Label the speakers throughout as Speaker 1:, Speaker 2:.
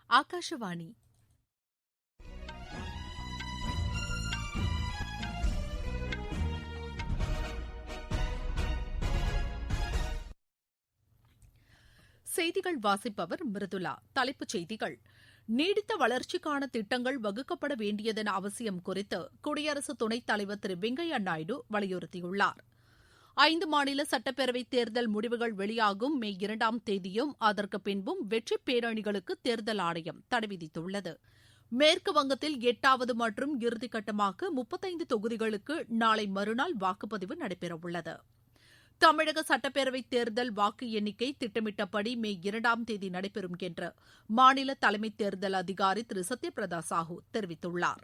Speaker 1: ஆகாஷவாணி செய்திகள் வாசிப்பவர் மிருதுளா. தலைப்புச் செய்திகள்: நீடித்த வளர்ச்சிக்கான திட்டங்கள் வகுக்கப்பட வேண்டியதன் அவசியம் குறித்து குடியரசு துணைத் தலைவர் திரு வெங்கையா நாயுடு வலியுறுத்தியுள்ளார். 5 மாநில சட்டப்பேரவைத் தேர்தல் முடிவுகள் வெளியாகும் மே 2ஆம் தேதியும் அதற்கு பின்பும் வெற்றிப் பேரணிகளுக்கு தேர்தல் ஆணையம் தடை விதித்துள்ளது. மேற்கு வங்கத்தில் 8வது மற்றும் இறுதிக்கட்டமாக 35 தொகுதிகளுக்கு நாளை மறுநாள் வாக்குப்பதிவு நடைபெறவுள்ளது. தமிழக சட்டப்பேரவைத் தேர்தல் வாக்கு எண்ணிக்கை திட்டமிட்டபடி மே 2ஆம் தேதி நடைபெறும் என்று மாநில தலைமை தேர்தல் அதிகாரி திரு சத்யபிரதா சாஹூ தெரிவித்துள்ளார்.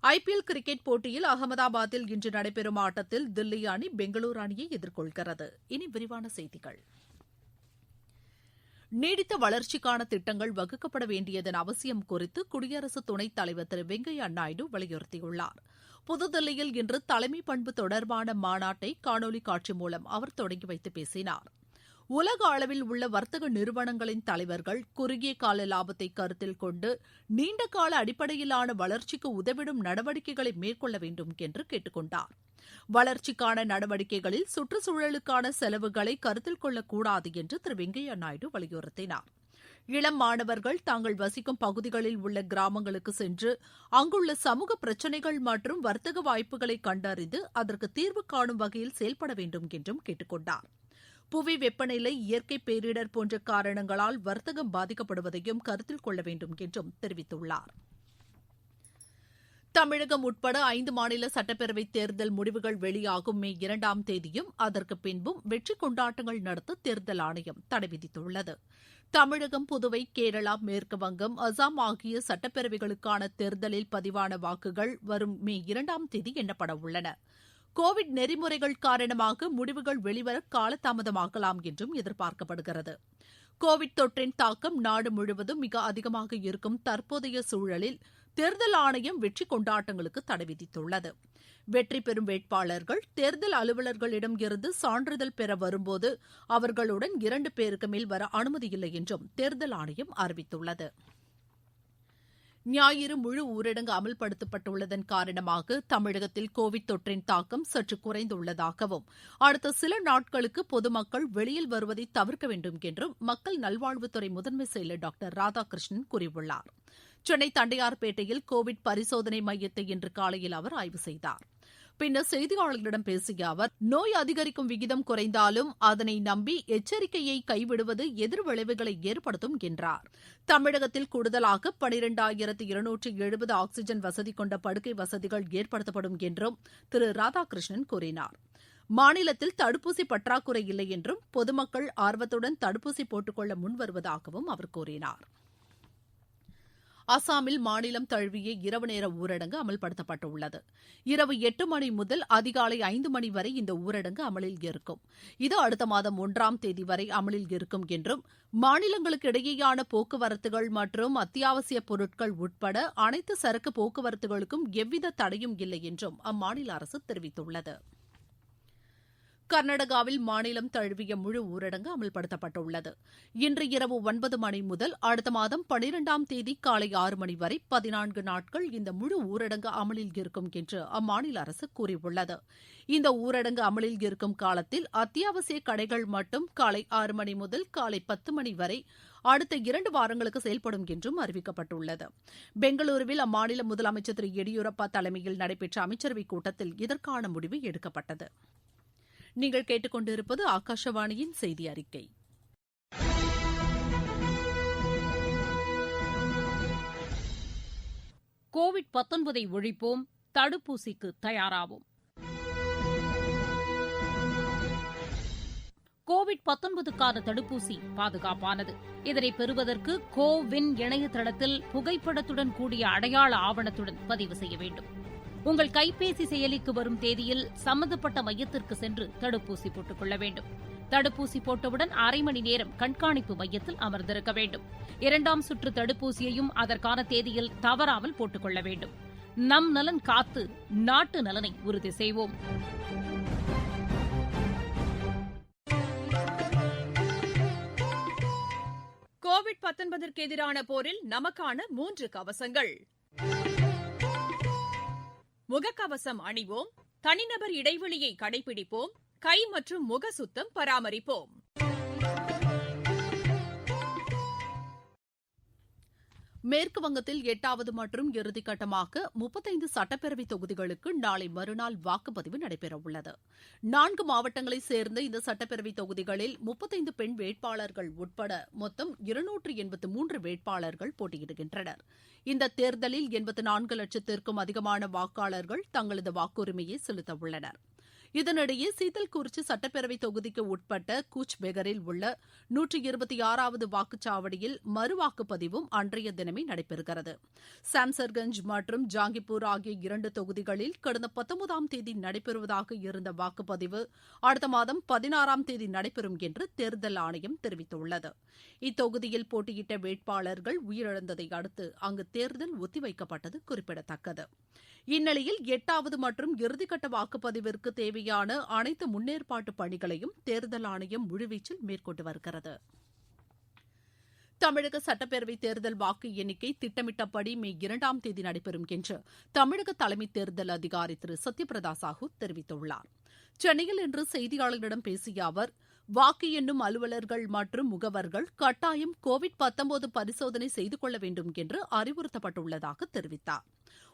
Speaker 1: IPL கிரிக்கெட் போட்டியில் அகமதாபாத்தில் இன்று நடைபெறும் ஆட்டத்தில் தில்லி அணி பெங்களூரு அணியை எதிர்கொள்கிறது. இனி விரிவான செய்திகள். நீடித்த வளர்ச்சிக்கான திட்டங்கள் வகுக்கப்பட வேண்டியதன் அவசியம் குறித்து குடியரசு துணைத் தலைவர் திரு வெங்கையா நாயுடு வலியுறுத்தியுள்ளார். புதுதில்லியில் இன்று தலைமை பண்பு தொடர்பான மாநாட்டை காணொலி காட்சி மூலம் அவர் தொடங்கி வைத்து பேசினார். உலக அளவில் உள்ள வர்த்தக நிறுவனங்களின் தலைவர்கள் குறுகிய கால லாபத்தை கருத்தில் கொண்டு நீண்டகால அடிப்படையிலான வளர்ச்சிக்கு உதவிடும் நடவடிக்கைகளை மேற்கொள்ள வேண்டும் என்று கேட்டுக் கொண்டார். வளர்ச்சிக்கான நடவடிக்கைகளில் சுற்றுச்சூழலுக்கான செலவுகளை கருத்தில் கொள்ளக்கூடாது என்று திரு வெங்கையா நாயுடு வலியுறுத்தினார். இளம் மாணவர்கள் தாங்கள் வசிக்கும் பகுதிகளில் உள்ள கிராமங்களுக்கு சென்று அங்குள்ள சமூக பிரச்சினைகள் மற்றும் வர்த்தக வாய்ப்புகளை கண்டறிந்து அதற்கு தீர்வு காணும் வகையில் செயல்பட வேண்டும் என்றும் கேட்டுக் கொண்டார். புவி வெப்பநிலை, இயற்கை பேரிடர் போன்ற காரணங்களால் வர்த்தகம் பாதிக்கப்படுவதையும் கருத்தில் கொள்ள வேண்டும் என்றும் தெரிவித்துள்ளார். தமிழகம் உட்பட 5 மாநில சட்டப்பேரவைத் தேர்தல் முடிவுகள் வெளியாகும் மே 2ஆம் தேதியும் அதற்கு பின்பும் வெற்றி கொண்டாட்டங்கள் நடத்த தேர்தல் ஆணையம் தடை விதித்துள்ளது. தமிழகம், புதுவை, கேரளா, மேற்கு வங்கம், அசாம் ஆகிய சட்டப்பேரவைகளுக்கான தேர்தலில் பதிவான வாக்குகள் வரும் மே 2ஆம் தேதி எண்ணப்பட உள்ளன. கோவிட் நெறிமுறைகள் காரணமாக முடிவுகள் வெளிவர காலதாமதமாகலாம் என்றும் எதிர்பார்க்கப்படுகிறது. கோவிட் தொற்றின் தாக்கம் நாடு முழுவதும் மிக அதிகமாக இருக்கும் தற்போதைய சூழலில் தேர்தல் ஆணையம் வெற்றி கொண்டாட்டங்களுக்கு தடை விதித்துள்ளது. வெற்றி பெறும் வேட்பாளர்கள் தேர்தல் அலுவலர்களிடம் இருந்து சான்றிதழ் பெற வரும்போது அவர்களுடன் 2 பேருக்கு மேல் வர அனுமதியில்லை என்றும் தேர்தல் ஆணையம் அறிவித்துள்ளது. ஞாயிறு முழு ஊரடங்கு அமல்படுத்தப்பட்டுள்ளதன் காரணமாக தமிழகத்தில் கோவிட் தொற்றின் தாக்கம் சற்று குறைந்துள்ளதாகவும் அடுத்த சில நாட்களுக்கு பொதுமக்கள் வெளியில் வருவதை தவிர்க்க வேண்டும் என்றும் மக்கள் நல்வாழ்வுத்துறை முதன்மை செயலர் டாக்டர் ராதாகிருஷ்ணன் கூறியுள்ளார். சென்னை தண்டையார்பேட்டையில் கோவிட் பரிசோதனை மையத்தை இன்று காலையில் அவர் ஆய்வு செய்தார். பின்னர் செய்தியாளர்களிடம் பேசிய அவர், நோய் அதிகரிக்கும் விகிதம் குறைந்தாலும் அதனை நம்பி எச்சரிக்கையை கைவிடுவது எதிர் விளைவுகளை ஏற்படுத்தும் என்றார். தமிழகத்தில் கூடுதலாக 12,270 ஆக்ஸிஜன் வசதி கொண்ட படுக்கை வசதிகள் ஏற்படுத்தப்படும் என்றும் திரு ராதாகிருஷ்ணன் கூறினார். மாநிலத்தில் தடுப்பூசி பற்றாக்குறை இல்லை என்றும் பொதுமக்கள் ஆர்வத்துடன் தடுப்பூசி போட்டுக்கொள்ள முன்வருவதாகவும் அவர் கூறினார். அசாமில் மாநிலம் தழுவிய இரவு நேர ஊரடங்கு அமல்படுத்தப்பட்டுள்ளது. இரவு 8 மணி முதல் அதிகாலை 5 மணி வரை இந்த ஊரடங்கு அமலில் இருக்கும். இது அடுத்த மாதம் 1ஆம் தேதி வரை அமலில் இருக்கும் என்றும் மாநிலங்களுக்கு இடையேயான போக்குவரத்துகள் மற்றும் அத்தியாவசிய பொருட்கள் உட்பட அனைத்து சரக்கு போக்குவரத்துகளுக்கும் எவ்வித தடையும் இல்லை என்றும் அம்மாநில அரசு தெரிவித்துள்ளது. கர்நாடகாவில் மாநிலம் தழுவிய முழு ஊரடங்கு அமல்படுத்தப்பட்டுள்ளது. இன்று இரவு 9 மணி முதல் அடுத்த மாதம் 12ஆம் தேதி காலை 6 மணி வரை 14 நாட்கள் இந்த முழு ஊரடங்கு அமலில் இருக்கும் என்று அம்மாநில அரசு கூறியுள்ளது. இந்த ஊரடங்கு அமலில் இருக்கும் காலத்தில் அத்தியாவசிய கடைகள் மட்டும் காலை 6 மணி முதல் காலை 10 மணி வரை அடுத்த 2 வாரங்களுக்கு செயல்படும் என்றும் அறிவிக்கப்பட்டுள்ளது. பெங்களூருவில் அம்மாநில முதலமைச்சர் திரு எடியூரப்பா தலைமையில் நடைபெற்ற அமைச்சரவைக் கூட்டத்தில் இதற்கான முடிவு எடுக்கப்பட்டது. நீங்கள் கேட்டுக்கொண்டிருப்பது ஆகாஷவாணியின் செய்தி அறிக்கை.
Speaker 2: கோவிட்-19 ஒழிப்போம், தடுப்பூசிக்கு தயாராவோம். கோவிட்-19க்கான தடுப்பூசி பாதுகாப்பானது. இதனை பெறுவதற்கு கோவின் இணையதளத்தில் புகைப்படத்துடன் கூடிய அடையாள ஆவணத்துடன் பதிவு செய்ய வேண்டும். உங்கள் கைபேசி செயலிக்கு வரும் தேதியில் சம்பந்தப்பட்ட மையத்திற்கு சென்று தடுப்பூசி போட்டுக் கொள்ள வேண்டும். தடுப்பூசி போட்டவுடன் 1/2 மணி நேரம் கண்காணிப்பு மையத்தில் அமர்ந்திருக்க வேண்டும். 2ஆம் சுற்று தடுப்பூசியையும் அதற்கான தேதியில் தவறாமல் போட்டுக் கொள்ள வேண்டும். நம் நலன் காத்து நாட்டு நலனை உறுதி செய்வோம்.
Speaker 3: கோவிட் COVID-19 எதிரான போரில் நமக்கான 3 கவசங்கள். முகக்கவசம் அணிவோம், தனிநபர் இடைவெளியை கடைபிடிப்போம், கை மற்றும் முக சுத்தம் பராமரிப்போம்.
Speaker 1: மேற்கு வங்கத்தில் 8வது மற்றும் இறுதிக்கட்டமாக 35 சட்டப்பேரவை தொகுதிகளுக்கு நாளை மறுநாள் வாக்குப்பதிவு நடைபெறவுள்ளது. 4 மாவட்டங்களைச் சேர்ந்த இந்த சட்டப்பேரவை தொகுதிகளில் 35 பெண் வேட்பாளர்கள் உட்பட மொத்தம் 283 வேட்பாளர்கள் போட்டியிடுகின்றனர். இந்த தேர்தலில் 84 லட்சத்திற்கும் அதிகமான வாக்காளர்கள் தங்களது வாக்குரிமையை செலுத்தவுள்ளனர். இதனிடையே சீதல்குரிச்சி சட்டப்பேரவை தொகுதிக்கு உட்பட்ட கூச்பெகரில் உள்ள 126வது வாக்குச்சாவடியில் மறுவாக்குப்பதிவும் அன்றைய தினமே நடைபெறுகிறது. சாம்சர்கஞ்ச் மற்றும் ஜாங்கிப்பூர் ஆகிய 2 தொகுதிகளில் கடந்த 19ஆம் தேதி நடைபெறுவதாக இருந்த வாக்குப்பதிவு அடுத்த மாதம் 16ஆம் தேதி நடைபெறும் என்று தேர்தல் ஆணையம் தெரிவித்துள்ளது. இத்தொகுதியில் போட்டியிட்ட வேட்பாளர்கள் உயிரிழந்ததை அடுத்து அங்கு தேர்தல் ஒத்திவைக்கப்பட்டது குறிப்பிடத்தக்கது. இந்நிலையில் 8வது மற்றும் இறுதிக்கட்ட வாக்குப்பதிவிற்கு தேவையான அனைத்து முன்னேற்பாட்டு பணிகளையும் தேர்தல் ஆணையம் முழுவீச்சில் மேற்கொண்டு வருகிறது. தமிழக சட்டப்பேரவை தேர்தல் வாக்கு எண்ணிக்கை திட்டமிட்டபடி மே 2ஆம் தேதி நடைபெறும் என்று தமிழக தலைமை தேர்தல் அதிகாரி திரு சத்யபிரதா சாஹூ தெரிவித்துள்ளார். சென்னையில் இன்று செய்தியாளர்களிடம் பேசிய அவர், வாக்கு எண்ணும் அலுவலர்கள் மற்றும் முகவர்கள் கட்டாயம் COVID-19 பரிசோதனை செய்து கொள்ள வேண்டும் என்று அறிவுறுத்தப்பட்டுள்ளதாக தெரிவித்தார்.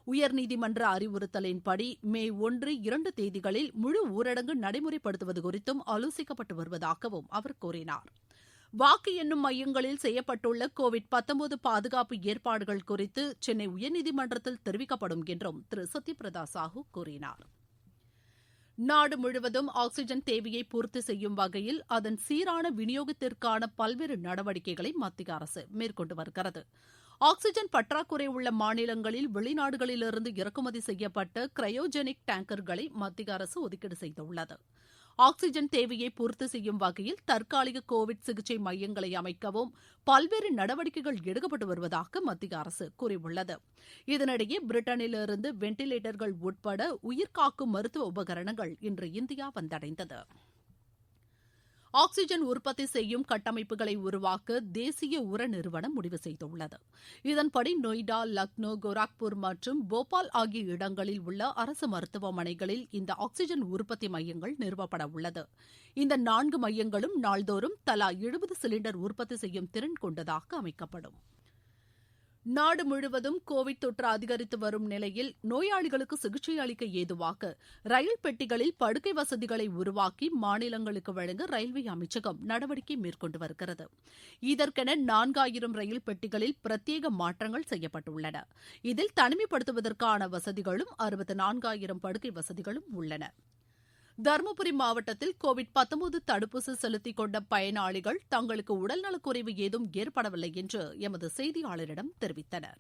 Speaker 1: உயர்நீதிமன்ற அறிவுறுத்தலின்படி மே 1, 2 தேதிகளில் முழு ஊரடங்கு நடைமுறைப்படுத்துவது குறித்தும் ஆலோசிக்கப்பட்டு வருவதாகவும் அவர் கூறினார். வாக்கு எண்ணும் மையங்களில் செய்யப்பட்டுள்ள COVID-19 பாதுகாப்பு ஏற்பாடுகள் குறித்து சென்னை உயர்நீதிமன்றத்தில் தெரிவிக்கப்படும் என்றும் திரு சத்யபிரதா சாஹூ கூறினார். நாடு முழுவதும் ஆக்ஸிஜன் தேவையை பூர்த்தி செய்யும் வகையில் அதன் சீரான விநியோகத்திற்கான பல்வேறு நடவடிக்கைகளை மத்திய அரசு மேற்கொண்டு வருகிறது. ஆக்ஸிஜன் பற்றாக்குறை உள்ள மாநிலங்களில் வெளிநாடுகளிலிருந்து இறக்குமதி செய்யப்பட்ட கிரையோஜெனிக் டேங்கர்களை மத்திய அரசு ஒதுக்கீடு செய்துள்ளது. ஆக்ஸிஜன் தேவையை பூர்த்தி செய்யும் வகையில் தற்காலிக கோவிட் சிகிச்சை மையங்களை அமைக்கவும் பல்வேறு நடவடிக்கைகள் எடுக்கப்பட்டு வருவதாக மத்திய அரசு கூறியுள்ளது. இதனிடையே பிரிட்டனிலிருந்து வெண்டிலேட்டர்கள் உட்பட உயிர்காக்கும் மருத்துவ உபகரணங்கள் இன்று இந்தியா வந்தடைந்தது. ஆக்ஸிஜன் உற்பத்தி செய்யும் கட்டமைப்புகளை உருவாக்க தேசிய உர நிறுவனம் முடிவு செய்துள்ளது. இதன்படி நொய்டா, லக்னோ, கோரக்பூர் மற்றும் போபால் ஆகிய இடங்களில் உள்ள அரசு மருத்துவமனைகளில் இந்த ஆக்ஸிஜன் உற்பத்தி மையங்கள் நிறுவப்பட உள்ளது. இந்த 4 மையங்களும் நாள்தோறும் தலா 70 சிலிண்டர் உற்பத்தி செய்யும் திறன் கொண்டதாக அமைக்கப்படும். நாடு முழுவதும் கோவிட் தொற்று அதிகரித்து வரும் நிலையில் நோயாளிகளுக்கு சிகிச்சை அளிக்க ஏதுவாக ரயில் பெட்டிகளில் படுக்கை வசதிகளை உருவாக்கி மாநிலங்களுக்கு வழங்க ரயில்வே அமைச்சகம் நடவடிக்கை மேற்கொண்டு வருகிறது. இதற்கென 4000 ரயில் பெட்டிகளில் பிரத்யேக மாற்றங்கள் செய்யப்பட்டுள்ளன. இதில் தனிமைப்படுத்துவதற்கான வசதிகளும் 64,000 படுக்கை வசதிகளும் உள்ளன. தருமபுரி மாவட்டத்தில் COVID-19 தடுப்பூசி செலுத்திக் கொண்ட பயனாளிகள் தங்களுக்கு உடல்நலக்குறைவு ஏதும் ஏற்படவில்லை என்று எமது செய்தியாளரிடம் தெரிவித்தனர்.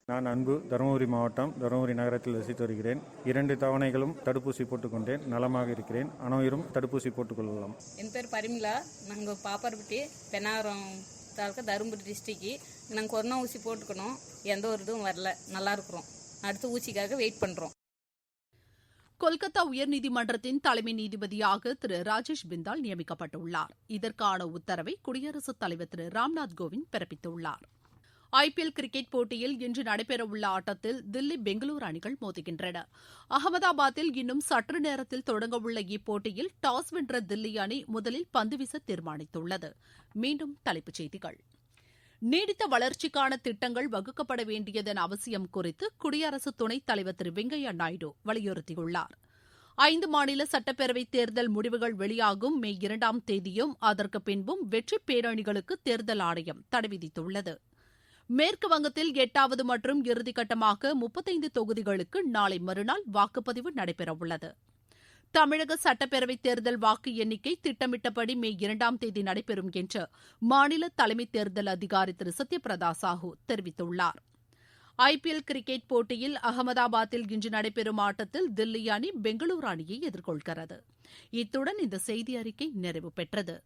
Speaker 4: நான் அன்பு, தருமபுரி மாவட்டம், தருமபுரி நகரத்தில் வசித்து வருகிறேன். 2 தவணைகளும் தடுப்பூசி போட்டுக்கொண்டேன். நலமாக இருக்கிறேன். அனைவரும் தடுப்பூசி போட்டுக்கொள்ளலாம்.
Speaker 5: என் பேர் பரிமலா. நாங்கள் பாப்பார்பட்டி பெண்ணாகரம் தாலுக்கா, தருமபுரி டிஸ்ட்ரிக்ட். நாங்கள் கொரோனா ஊசி போட்டுக்கணும். எந்த ஒரு இதுவும் வரல. நல்லா இருக்கிறோம். அடுத்த ஊசிக்காக வெயிட் பண்ணுறோம்.
Speaker 1: கொல்கத்தா உயர்நீதிமன்றத்தின் தலைமை நீதிபதியாக திரு ராஜேஷ் பிந்தால் நியமிக்கப்பட்டுள்ளார். இதற்கான உத்தரவை குடியரசுத் தலைவர் திரு ராம்நாத் கோவிந்த் பிறப்பித்துள்ளார். IPL கிரிக்கெட் போட்டியில் இன்று நடைபெறவுள்ள ஆட்டத்தில் தில்லி, பெங்களூரு அணிகள் மோதுகின்றன. அகமதாபாத்தில் இன்னும் சற்று நேரத்தில் தொடங்கவுள்ள இப்போட்டியில் டாஸ் வென்ற தில்லி அணி முதலில் பந்து வீச தீர்மானித்துள்ளது. மீண்டும் தலைப்புச் செய்திகள். நீடித்த வளர்ச்சிக்கான திட்டங்கள் வகுக்கப்பட வேண்டியதன் அவசியம் குறித்து குடியரசு துணைத் தலைவர் திரு வெங்கையா நாயுடு வலியுறுத்தியுள்ளார். 5 மாநில சட்டப்பேரவைத் தேர்தல் முடிவுகள் வெளியாகும் மே 2ஆம் தேதியும் அதற்கு பின்பும் வெற்றி பேரணிகளுக்கு தேர்தல் ஆணையம் தடை விதித்துள்ளது. மேற்கு வங்கத்தில் 8வது மற்றும் இறுதிக்கட்டமாக 35 தொகுதிகளுக்கு நாளை மறுநாள் வாக்குப்பதிவு நடைபெறவுள்ளது. தமிழக சட்டப்பேரவைத் தேர்தல் வாக்கு எண்ணிக்கை திட்டமிட்டபடி மே 2ஆம் தேதி நடைபெறும் என்று மாநில தலைமை தேர்தல் அதிகாரி திரு சத்யபிரதா சாஹூ தெரிவித்துள்ளார். IPL கிரிக்கெட் போட்டியில் அகமதாபாத்தில் இன்று நடைபெறும் ஆட்டத்தில் தில்லி அணி பெங்களூரு அணியை எதிர்கொள்கிறது. இத்துடன் இந்த செய்தி அறிக்கை நிறைவு பெற்றது.